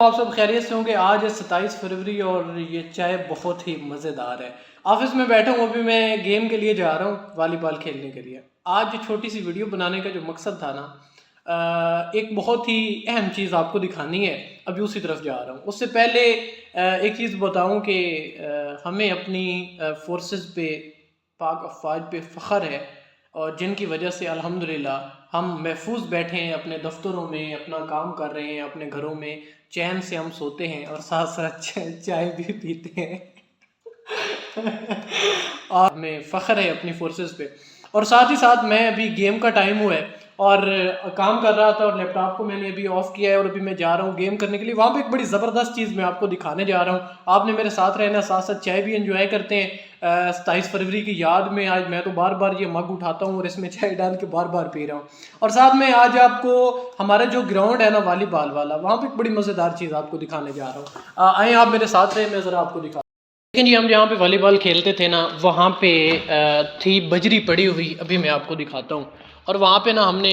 आप सब खैरियत से होंगे। आज है 27 फरवरी और ये चाय बहुत ही मज़ेदार है। ऑफिस में बैठा हूँ, अभी मैं गेम के लिए जा रहा हूँ, वॉलीबॉल खेलने के लिए। आज छोटी सी वीडियो बनाने का जो मकसद था ना, एक बहुत ही अहम चीज़ आपको दिखानी है। अभी उसी तरफ जा रहा हूँ। उससे पहले एक चीज़ बताऊँ कि हमें अपनी फोर्सेस पे, पाक अफवाज पे फ़ख्र है, और जिनकी वजह से अल्हम्दुलिल्लाह हम महफूज बैठे हैं अपने दफ्तरों में, अपना काम कर रहे हैं, अपने घरों में चैन से हम सोते हैं और साथ साथ चाय भी पीते हैं। और हमें फ़ख्र है अपनी फोर्सेस पे। और साथ ही साथ मैं अभी गेम का टाइम हुआ है और काम कर रहा था और लैपटॉप को मैंने अभी ऑफ़ किया है और अभी मैं जा रहा हूँ गेम करने के लिए। वहाँ पे एक बड़ी ज़बरदस्त चीज़ मैं आपको दिखाने जा रहा हूँ। आपने मेरे साथ रहना, साथ साथ चाय भी एंजॉय करते हैं। 27 फरवरी की याद में आज मैं तो बार बार ये मग उठाता हूँ और इसमें चाय डाल के बार बार पी रहा हूँ। और साथ में आज आपको हमारा जो ग्राउंड है ना वॉलीबॉल वाला, वहाँ पे एक बड़ी मज़ेदार चीज़ आपको दिखाने जा रहा हूँ। आए आप मेरे साथ रहे, मैं ज़रा आपको दिखा। लेकिन जी हम जहाँ पे वॉलीबॉल खेलते थे ना, वहाँ पे थी बजरी पड़ी हुई। अभी मैं आपको दिखाता हूँ। और वहाँ पे ना हमने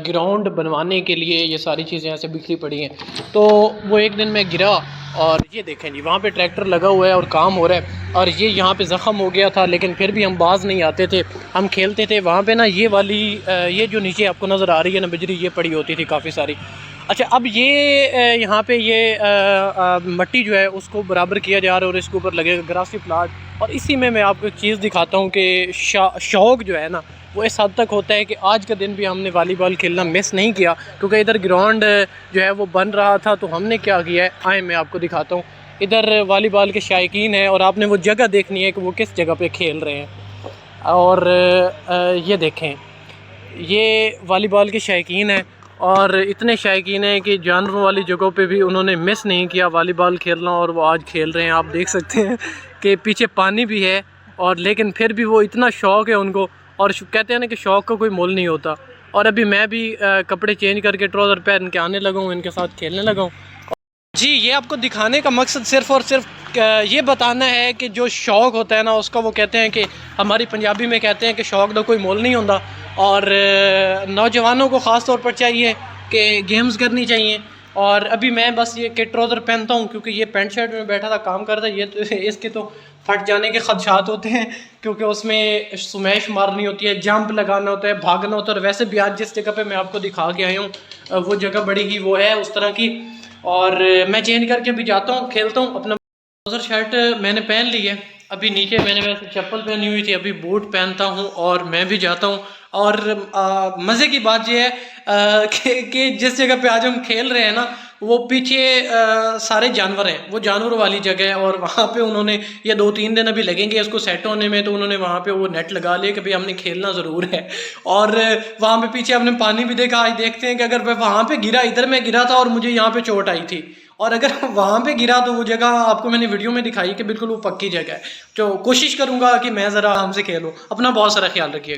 ग्राउंड बनवाने के लिए ये सारी चीज़ें ऐसे बिखरी पड़ी हैं। तो वो एक दिन मैं गिरा और ये देखें जी, वहाँ पे ट्रैक्टर लगा हुआ है और काम हो रहा है। और ये यहाँ पे ज़ख़म हो गया था, लेकिन फिर भी हम बाज नहीं आते थे, हम खेलते थे। वहाँ पे ना ये वाली ये जो नीचे आपको नज़र आ रही है ना बजरी, ये पड़ी होती थी काफ़ी सारी। अच्छा, अब ये यहाँ पे ये मट्टी जो है उसको बराबर किया जा रहा है और इसके ऊपर लगेगा ग्रासी प्लाट। और इसी में मैं आपको एक चीज़ दिखाता हूँ कि शौक़ जो है ना वो इस हद तक होता है कि आज का दिन भी हमने वॉलीबॉल खेलना मिस नहीं किया, क्योंकि इधर ग्राउंड जो है वो बन रहा था। तो हमने क्या किया है, आए मैं आपको दिखाता हूँ। इधर वॉलीबॉल के शायकीन हैं और आपने वो जगह देखनी है कि वो किस जगह पे खेल रहे हैं। और ये देखें, ये वॉलीबॉल के शायकीन हैं और इतने शायकीन हैं कि जानवरों वाली जगहों पे भी उन्होंने मिस नहीं किया वॉलीबॉल खेलना, और वो आज खेल रहे हैं। आप देख सकते हैं कि पीछे पानी भी है, और लेकिन फिर भी वो इतना शौक़ है उनको। और कहते हैं ना कि शौक़ का कोई मोल नहीं होता। और अभी मैं भी कपड़े चेंज करके ट्राउज़र पहन के आने लगा हूँ, इनके साथ खेलने लगा हूँ। जी, ये आपको दिखाने का मकसद सिर्फ़ और सिर्फ ये बताना है कि जो शौक़ होता है ना उसका, वो कहते हैं कि हमारी पंजाबी में कहते हैं कि शौक़ का कोई मोल नहीं होता। और नौजवानों को ख़ास तौर पर चाहिए कि गेम्स करनी चाहिए। और अभी मैं बस ये किट ट्राउज़र पहनता हूँ क्योंकि ये पैंट शर्ट में बैठा था, काम करता, ये तो इसके तो फट जाने के खदशात होते हैं, क्योंकि उसमें स्मैश मारनी होती है, जंप लगाना होता है, भागना होता है। और वैसे भी आज जिस जगह पे मैं आपको दिखा के आया हूँ वो जगह बड़ी ही वो है उस तरह की। और मैं चेंज करके भी जाता हूँ, खेलता हूँ। अपना ट्राउज़र शर्ट मैंने पहन ली है, अभी नीचे मैंने वैसे चप्पल पहनी हुई थी, अभी बूट पहनता हूँ और मैं भी जाता हूँ। और मज़े की बात यह है कि जिस जगह पे आज हम खेल रहे हैं ना, वो पीछे सारे जानवर हैं, वो जानवरों वाली जगह है। और वहाँ पे उन्होंने ये 2-3 दिन अभी लगेंगे इसको सेट होने में, तो उन्होंने वहाँ पे वो नेट लगा लिया कि भाई हमने खेलना ज़रूर है। और वहाँ पे पीछे हमने पानी भी देखा। आज देखते हैं कि अगर मैं वहाँ पे गिरा, इधर मैं गिरा था और मुझे यहाँ पे चोट आई थी, और अगर वहाँ पे गिरा तो वो जगह आपको मैंने वीडियो में दिखाई कि बिल्कुल वो पक्की जगह है। तो कोशिश करूँगा कि मैं ज़रा आराम से खेलूँ। अपना बहुत सारा ख्याल रखिएगा।